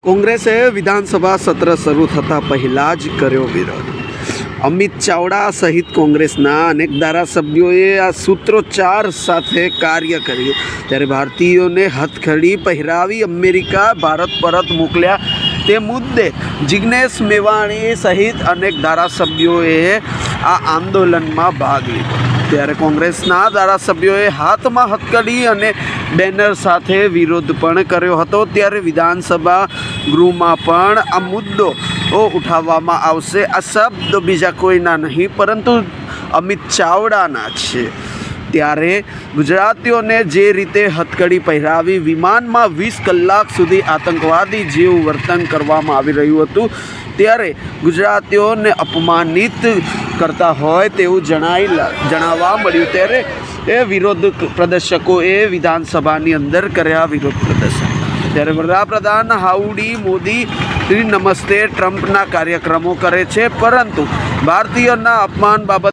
કોંગ્રેસે વિધાનસભા સત્ર શરૂ થતાં પહેલાં જ કર્યો વિરોધ। અમિત ચાવડા સહિત કોંગ્રેસના અનેક ધારાસભ્યોએ આ સૂત્રોચ્ચાર સાથે કાર્ય કર્યું ત્યારે ભારતીયોને હથકડી પહેરાવી અમેરિકા ભારત પરત મોકલ્યા તે મુદ્દે જિગ્નેશ મેવાણી સહિત અનેક ધારાસભ્યોએ આ આંદોલનમાં ભાગ લીધો। ત્યારે કોંગ્રેસના ધારાસભ્યોએ હાથમાં હથકડી અને બેનર સાથે વિરોધ પણ કર્યો હતો। ત્યારે વિધાનસભા ગૃહમાં પણ આ મુદ્દો ઉઠાવવામાં આવશે। આ શબ્દ બીજા કોઈના નહીં પરંતુ અમિત ચાવડાના છે। ત્યારે ગુજરાતીઓને જે રીતે હથકડી પહેરાવી વિમાનમાં 20 કલાક સુધી આતંકવાદી જેવું વર્તન કરવામાં આવી રહ્યું હતું ત્યારે ગુજરાતીઓને અપમાનિત કરતા હોય તેવું જણાવવા મળ્યું। ત્યારે એ વિરોધ પ્રદર્શકોએ વિધાનસભાની અંદર કર્યા વિરોધ પ્રદર્શન। ત્યારે વડાપ્રધાન હાઉડી મોદી નમસ્તે ટ્રમ્પના કાર્યક્રમો કરે છે પરંતુ ભારતીયોના અપમાન બાબત